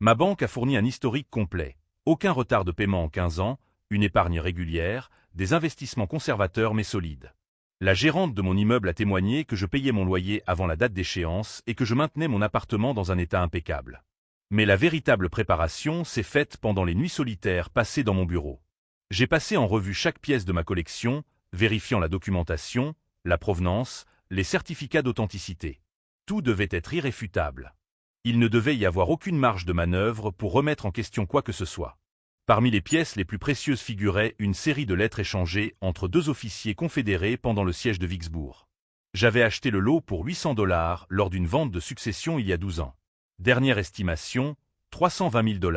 Ma banque a fourni un historique complet, aucun retard de paiement en 15 ans, une épargne régulière, des investissements conservateurs mais solides. La gérante de mon immeuble a témoigné que je payais mon loyer avant la date d'échéance et que je maintenais mon appartement dans un état impeccable. Mais la véritable préparation s'est faite pendant les nuits solitaires passées dans mon bureau. J'ai passé en revue chaque pièce de ma collection, vérifiant la documentation, la provenance, les certificats d'authenticité. Tout devait être irréfutable. Il ne devait y avoir aucune marge de manœuvre pour remettre en question quoi que ce soit. Parmi les pièces les plus précieuses figurait une série de lettres échangées entre 2 officiers confédérés pendant le siège de Vicksburg. J'avais acheté le lot pour $800 lors d'une vente de succession il y a 12 ans. Dernière estimation, $320 000.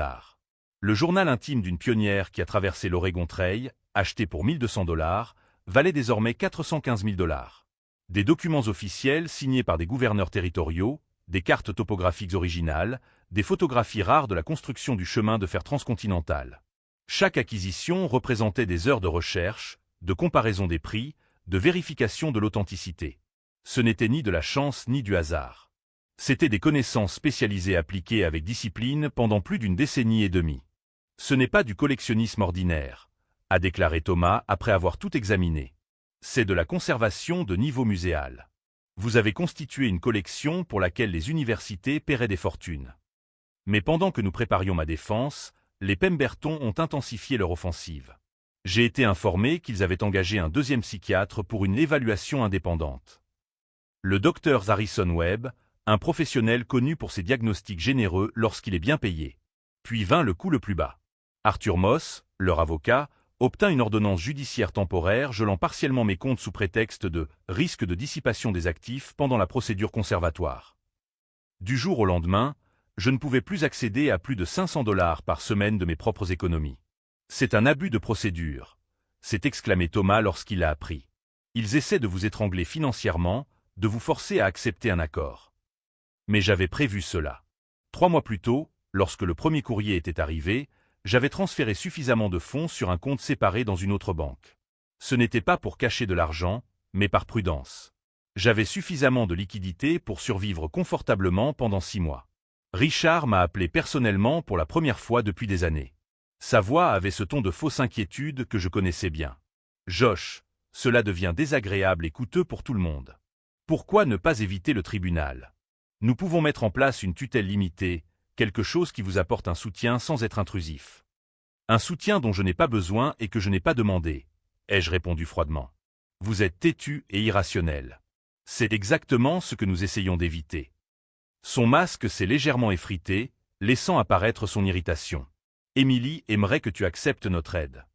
Le journal intime d'une pionnière qui a traversé l'Oregon Trail, acheté pour $1 200, valait désormais $415 000. Des documents officiels signés par des gouverneurs territoriaux, des cartes topographiques originales, des photographies rares de la construction du chemin de fer transcontinental. Chaque acquisition représentait des heures de recherche, de comparaison des prix, de vérification de l'authenticité. Ce n'était ni de la chance ni du hasard. C'étaient des connaissances spécialisées appliquées avec discipline pendant plus d'une décennie et demie. Ce n'est pas du collectionnisme ordinaire, a déclaré Thomas après avoir tout examiné. C'est de la conservation de niveau muséal. Vous avez constitué une collection pour laquelle les universités paieraient des fortunes. Mais pendant que nous préparions ma défense, les Pemberton ont intensifié leur offensive. J'ai été informé qu'ils avaient engagé un 2e psychiatre pour une évaluation indépendante. Le docteur Harrison Webb, un professionnel connu pour ses diagnostics généreux lorsqu'il est bien payé. Puis vint le coup le plus bas. Arthur Moss, leur avocat, obtint une ordonnance judiciaire temporaire gelant partiellement mes comptes sous prétexte de « risque de dissipation des actifs pendant la procédure conservatoire ». Du jour au lendemain, je ne pouvais plus accéder à plus de $500 par semaine de mes propres économies. C'est un abus de procédure, s'est exclamé Thomas lorsqu'il l'a appris. Ils essaient de vous étrangler financièrement, de vous forcer à accepter un accord. Mais j'avais prévu cela. 3 mois plus tôt, lorsque le premier courrier était arrivé, j'avais transféré suffisamment de fonds sur un compte séparé dans une autre banque. Ce n'était pas pour cacher de l'argent, mais par prudence. J'avais suffisamment de liquidités pour survivre confortablement pendant 6 mois. Richard m'a appelé personnellement pour la première fois depuis des années. Sa voix avait ce ton de fausse inquiétude que je connaissais bien. « Josh, cela devient désagréable et coûteux pour tout le monde. Pourquoi ne pas éviter le tribunal? Nous pouvons mettre en place une tutelle limitée, quelque chose qui vous apporte un soutien sans être intrusif. Un soutien dont je n'ai pas besoin et que je n'ai pas demandé, ai-je répondu froidement. Vous êtes têtu et irrationnel. C'est exactement ce que nous essayons d'éviter. Son masque s'est légèrement effrité, laissant apparaître son irritation. Émilie aimerait que tu acceptes notre aide.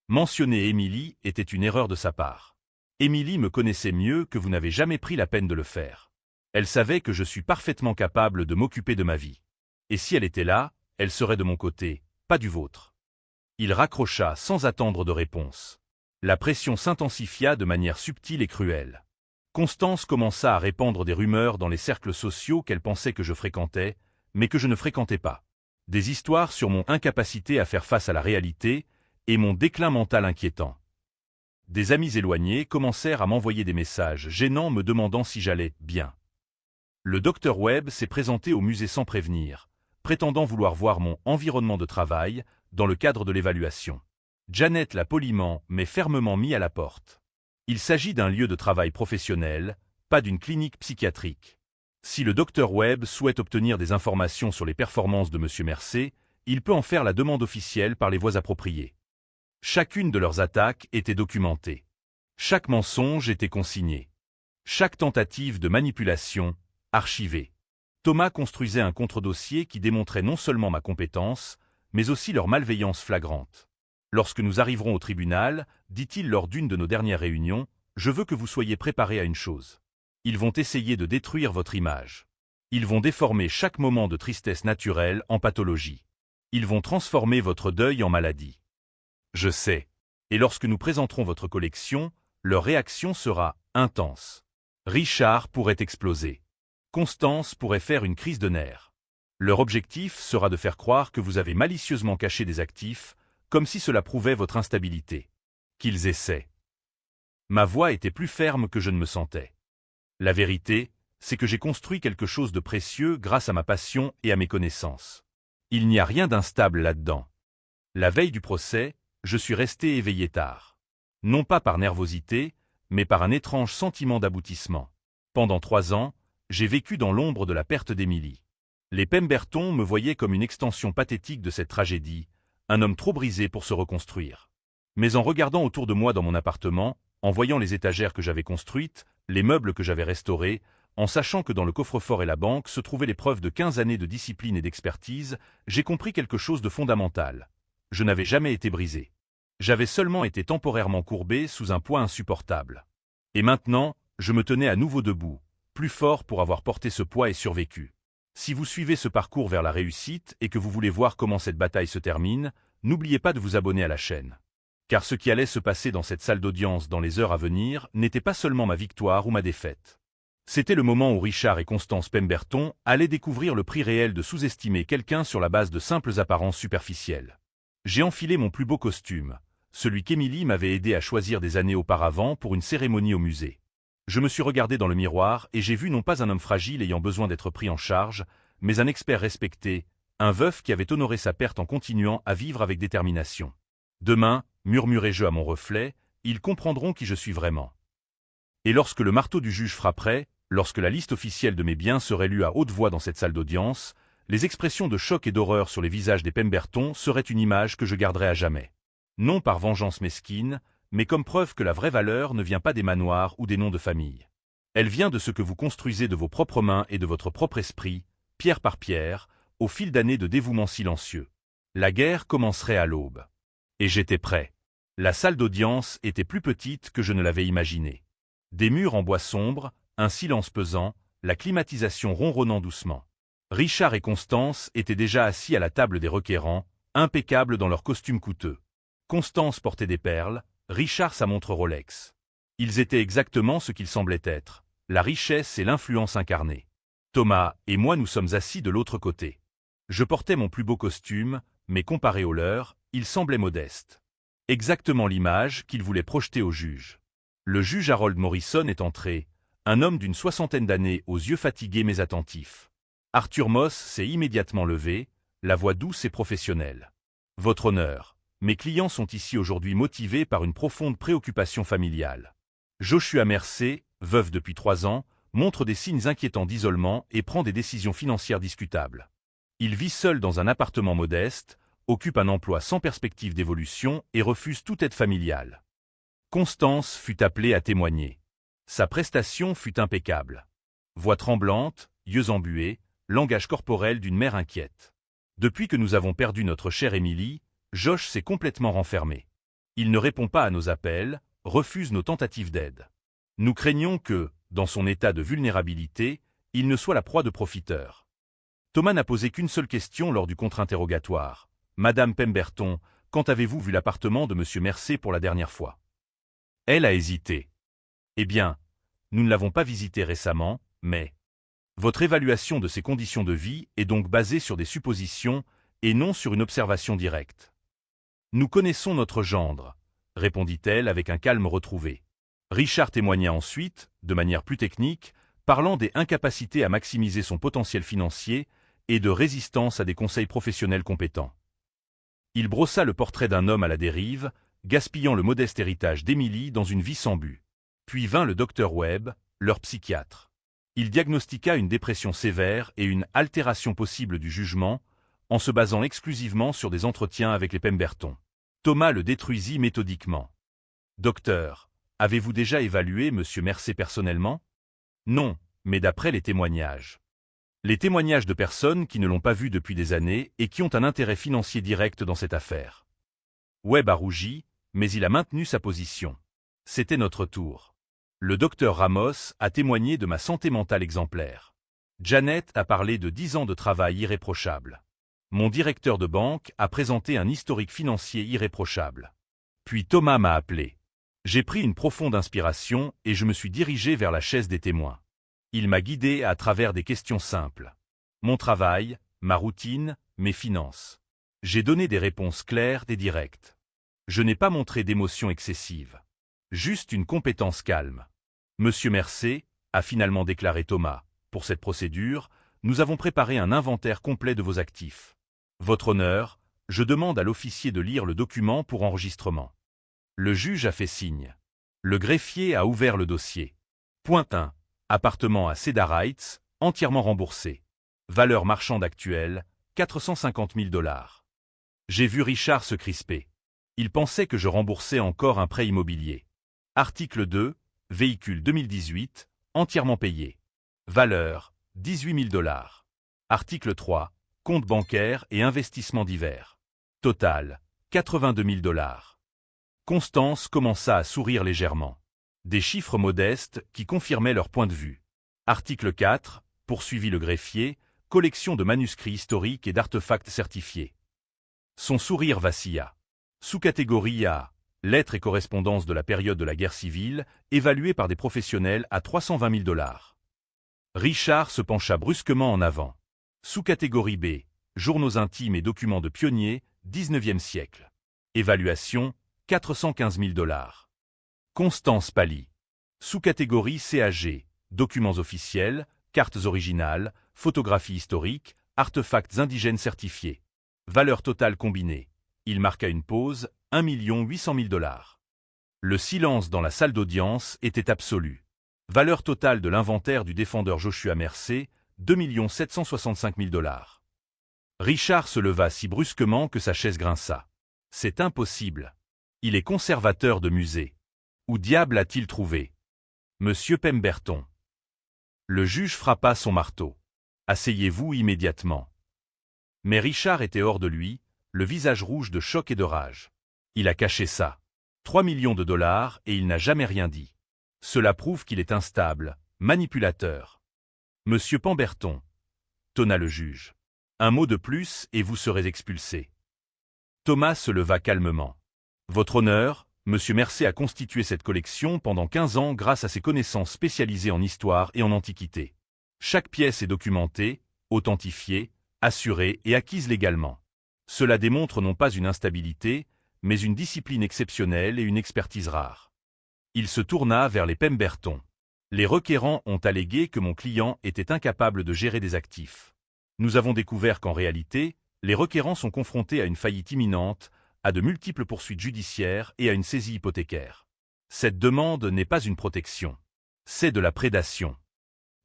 Mentionner Émilie était une erreur de sa part. Émilie me connaissait mieux que vous n'avez jamais pris la peine de le faire. Elle savait que je suis parfaitement capable de m'occuper de ma vie. Et si elle était là, elle serait de mon côté, pas du vôtre. Il raccrocha sans attendre de réponse. La pression s'intensifia de manière subtile et cruelle. Constance commença à répandre des rumeurs dans les cercles sociaux qu'elle pensait que je fréquentais, mais que je ne fréquentais pas. Des histoires sur mon incapacité à faire face à la réalité et mon déclin mental inquiétant. Des amis éloignés commencèrent à m'envoyer des messages gênants me demandant si j'allais bien. Le docteur Webb s'est présenté au musée sans prévenir, prétendant vouloir voir mon environnement de travail dans le cadre de l'évaluation. Janet l'a poliment mais fermement mis à la porte. Il s'agit d'un lieu de travail professionnel, pas d'une clinique psychiatrique. Si le docteur Webb souhaite obtenir des informations sur les performances de M. Mercé, il peut en faire la demande officielle par les voies appropriées. Chacune de leurs attaques était documentée. Chaque mensonge était consigné. Chaque tentative de manipulation, archivée. Thomas construisait un contre-dossier qui démontrait non seulement ma compétence, mais aussi leur malveillance flagrante. Lorsque nous arriverons au tribunal, dit-il lors d'une de nos dernières réunions, je veux que vous soyez préparés à une chose. Ils vont essayer de détruire votre image. Ils vont déformer chaque moment de tristesse naturelle en pathologie. Ils vont transformer votre deuil en maladie. Je sais. Et lorsque nous présenterons votre collection, leur réaction sera intense. Richard pourrait exploser. Constance pourrait faire une crise de nerfs. Leur objectif sera de faire croire que vous avez malicieusement caché des actifs, comme si cela prouvait votre instabilité. Qu'ils essaient. Ma voix était plus ferme que je ne me sentais. La vérité, c'est que j'ai construit quelque chose de précieux grâce à ma passion et à mes connaissances. Il n'y a rien d'instable là-dedans. La veille du procès, je suis resté éveillé tard. Non pas par nervosité, mais par un étrange sentiment d'aboutissement. Pendant 3 ans, j'ai vécu dans l'ombre de la perte d'Émilie. Les Pemberton me voyaient comme une extension pathétique de cette tragédie, un homme trop brisé pour se reconstruire. Mais en regardant autour de moi dans mon appartement, en voyant les étagères que j'avais construites, les meubles que j'avais restaurés, en sachant que dans le coffre-fort et la banque se trouvaient les preuves de 15 années de discipline et d'expertise, j'ai compris quelque chose de fondamental. Je n'avais jamais été brisé. J'avais seulement été temporairement courbé sous un poids insupportable. Et maintenant, je me tenais à nouveau debout, plus fort pour avoir porté ce poids et survécu. Si vous suivez ce parcours vers la réussite et que vous voulez voir comment cette bataille se termine, n'oubliez pas de vous abonner à la chaîne. Car ce qui allait se passer dans cette salle d'audience dans les heures à venir n'était pas seulement ma victoire ou ma défaite. C'était le moment où Richard et Constance Pemberton allaient découvrir le prix réel de sous-estimer quelqu'un sur la base de simples apparences superficielles. J'ai enfilé mon plus beau costume, celui qu'Émilie m'avait aidé à choisir des années auparavant pour une cérémonie au musée. Je me suis regardé dans le miroir et j'ai vu non pas un homme fragile ayant besoin d'être pris en charge, mais un expert respecté, un veuf qui avait honoré sa perte en continuant à vivre avec détermination. Demain, murmurai-je à mon reflet, ils comprendront qui je suis vraiment. Et lorsque le marteau du juge frapperait, lorsque la liste officielle de mes biens serait lue à haute voix dans cette salle d'audience, les expressions de choc et d'horreur sur les visages des Pemberton seraient une image que je garderai à jamais. Non par vengeance mesquine, mais comme preuve que la vraie valeur ne vient pas des manoirs ou des noms de famille. Elle vient de ce que vous construisez de vos propres mains et de votre propre esprit, pierre par pierre, au fil d'années de dévouement silencieux. La guerre commencerait à l'aube. Et j'étais prêt. La salle d'audience était plus petite que je ne l'avais imaginé. Des murs en bois sombre, un silence pesant, la climatisation ronronnant doucement. Richard et Constance étaient déjà assis à la table des requérants, impeccables dans leurs costumes coûteux. Constance portait des perles, Richard sa montre Rolex. Ils étaient exactement ce qu'ils semblaient être, la richesse et l'influence incarnée. Thomas et moi nous sommes assis de l'autre côté. Je portais mon plus beau costume, mais comparé au leur, il semblait modeste. Exactement l'image qu'il voulait projeter au juge. Le juge Harold Morrison est entré, un homme d'une 60aine d'années aux yeux fatigués mais attentifs. Arthur Moss s'est immédiatement levé, la voix douce et professionnelle. Votre honneur, mes clients sont ici aujourd'hui motivés par une profonde préoccupation familiale. Joshua Mercé, veuf depuis 3 ans, montre des signes inquiétants d'isolement et prend des décisions financières discutables. Il vit seul dans un appartement modeste, occupe un emploi sans perspective d'évolution et refuse toute aide familiale. Constance fut appelée à témoigner. Sa prestation fut impeccable. Voix tremblante, yeux embués, langage corporel d'une mère inquiète. Depuis que nous avons perdu notre chère Émilie, Josh s'est complètement renfermé. Il ne répond pas à nos appels, refuse nos tentatives d'aide. Nous craignons que, dans son état de vulnérabilité, il ne soit la proie de profiteurs. Thomas n'a posé qu'une seule question lors du contre-interrogatoire. « Madame Pemberton, quand avez-vous vu l'appartement de Monsieur Mercé pour la dernière fois ?» Elle a hésité. « Eh bien, nous ne l'avons pas visité récemment, mais… » Votre évaluation de ses conditions de vie est donc basée sur des suppositions et non sur une observation directe. Nous connaissons notre gendre, répondit-elle avec un calme retrouvé. Richard témoigna ensuite, de manière plus technique, parlant des incapacités à maximiser son potentiel financier et de résistance à des conseils professionnels compétents. Il brossa le portrait d'un homme à la dérive, gaspillant le modeste héritage d'Émilie dans une vie sans but. Puis vint le docteur Webb, leur psychiatre. Il diagnostiqua une dépression sévère et une altération possible du jugement, en se basant exclusivement sur des entretiens avec les Pemberton. Thomas le détruisit méthodiquement. Docteur, avez-vous déjà évalué M. Mercé personnellement? Non, mais d'après les témoignages. Les témoignages de personnes qui ne l'ont pas vu depuis des années et qui ont un intérêt financier direct dans cette affaire. Webb a rougi, mais il a maintenu sa position. C'était notre tour. Le docteur Ramos a témoigné de ma santé mentale exemplaire. Janet a parlé de 10 ans de travail irréprochable. Mon directeur de banque a présenté un historique financier irréprochable. Puis Thomas m'a appelé. J'ai pris une profonde inspiration et je me suis dirigé vers la chaise des témoins. Il m'a guidé à travers des questions simples. Mon travail, ma routine, mes finances. J'ai donné des réponses claires et directes. Je n'ai pas montré d'émotion excessive. Juste une compétence calme. Monsieur Mercé, a finalement déclaré Thomas, pour cette procédure, nous avons préparé un inventaire complet de vos actifs. Votre honneur, je demande à l'officier de lire le document pour enregistrement. Le juge a fait signe. Le greffier a ouvert le dossier. Point 1. Appartement à Cedar Heights, entièrement remboursé. Valeur marchande actuelle, 450 000 $. J'ai vu Richard se crisper. Il pensait que je remboursais encore un prêt immobilier. Article 2. Véhicule 2018, entièrement payé. Valeur, 18 000 $. Article 3. Compte bancaire et investissements divers. Total, 82 000 $. Constance commença à sourire légèrement. Des chiffres modestes qui confirmaient leur point de vue. Article 4, poursuivit le greffier, collection de manuscrits historiques et d'artefacts certifiés. Son sourire vacilla. Sous-catégorie A, lettres et correspondances de la période de la guerre civile, évaluées par des professionnels à 320 000 $. Richard se pencha brusquement en avant. Sous-catégorie B, journaux intimes et documents de pionniers, 19e siècle. Évaluation, 415 000 $. Constance pâlit. Sous-catégorie CAG, documents officiels, cartes originales, photographies historiques, artefacts indigènes certifiés. Valeur totale combinée. Il marqua une pause, 1 800 000 $. Le silence dans la salle d'audience était absolu. Valeur totale de l'inventaire du défendeur Joshua Mercé, 2 765 000 $. Richard se leva si brusquement que sa chaise grinça. C'est impossible. Il est conservateur de musée. Où diable a-t-il trouvé? Monsieur Pemberton. Le juge frappa son marteau. Asseyez-vous immédiatement. Mais Richard était hors de lui, le visage rouge de choc et de rage. Il a caché ça. 3 millions de $, et il n'a jamais rien dit. Cela prouve qu'il est instable, manipulateur. Monsieur Pemberton, tonna le juge. Un mot de plus et vous serez expulsé. Thomas se leva calmement. Votre honneur, Monsieur Mercé a constitué cette collection pendant 15 ans grâce à ses connaissances spécialisées en histoire et en antiquité. Chaque pièce est documentée, authentifiée, assurée et acquise légalement. Cela démontre non pas une instabilité, mais une discipline exceptionnelle et une expertise rare. Il se tourna vers les Pemberton. Les requérants ont allégué que mon client était incapable de gérer des actifs. Nous avons découvert qu'en réalité, les requérants sont confrontés à une faillite imminente, à de multiples poursuites judiciaires et à une saisie hypothécaire. Cette demande n'est pas une protection. C'est de la prédation.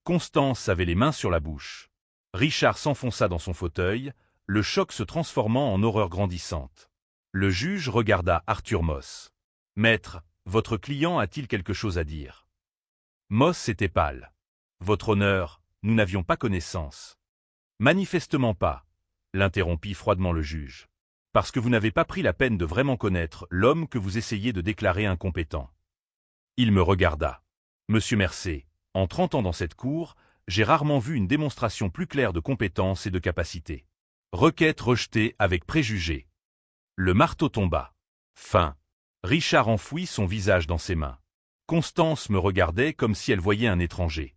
Constance avait les mains sur la bouche. Richard s'enfonça dans son fauteuil, le choc se transformant en horreur grandissante. Le juge regarda Arthur Moss. « Maître, votre client a-t-il quelque chose à dire ?» Moss était pâle. « Votre honneur, nous n'avions pas connaissance. »« Manifestement pas, » l'interrompit froidement le juge. « Parce que vous n'avez pas pris la peine de vraiment connaître l'homme que vous essayez de déclarer incompétent. » Il me regarda. « Monsieur Mercé, en 30 ans dans cette cour, j'ai rarement vu une démonstration plus claire de compétence et de capacité. Requête rejetée avec préjugés. » Le marteau tomba. Fin. Richard enfouit son visage dans ses mains. Constance me regardait comme si elle voyait un étranger.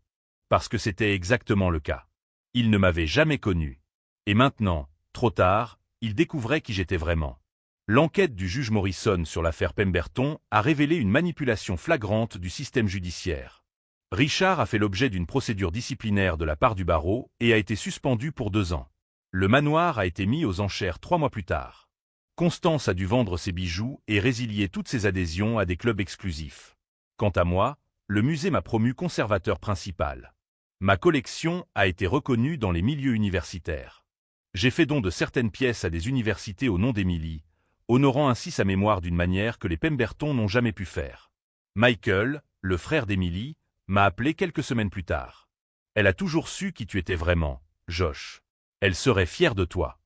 Parce que c'était exactement le cas. Il ne m'avait jamais connu. Et maintenant, trop tard, il découvrait qui j'étais vraiment. L'enquête du juge Morrison sur l'affaire Pemberton a révélé une manipulation flagrante du système judiciaire. Richard a fait l'objet d'une procédure disciplinaire de la part du barreau et a été suspendu pour 2 ans. Le manoir a été mis aux enchères 3 mois plus tard. Constance a dû vendre ses bijoux et résilier toutes ses adhésions à des clubs exclusifs. Quant à moi, le musée m'a promu conservateur principal. Ma collection a été reconnue dans les milieux universitaires. J'ai fait don de certaines pièces à des universités au nom d'Émilie, honorant ainsi sa mémoire d'une manière que les Pemberton n'ont jamais pu faire. Michael, le frère d'Emily, m'a appelé quelques semaines plus tard. Elle a toujours su qui tu étais vraiment, Josh. Elle serait fière de toi.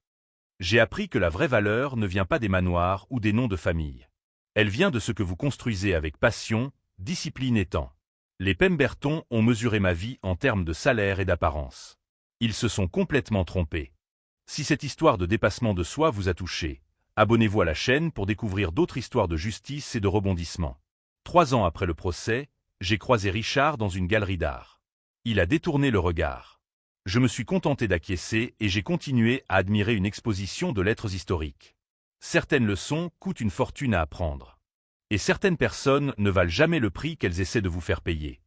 J'ai appris que la vraie valeur ne vient pas des manoirs ou des noms de famille. Elle vient de ce que vous construisez avec passion, discipline et temps. Les Pemberton ont mesuré ma vie en termes de salaire et d'apparence. Ils se sont complètement trompés. Si cette histoire de dépassement de soi vous a touché, abonnez-vous à la chaîne pour découvrir d'autres histoires de justice et de rebondissement. 3 ans après le procès, j'ai croisé Richard dans une galerie d'art. Il a détourné le regard. Je me suis contenté d'acquiescer et j'ai continué à admirer une exposition de lettres historiques. Certaines leçons coûtent une fortune à apprendre. Et certaines personnes ne valent jamais le prix qu'elles essaient de vous faire payer.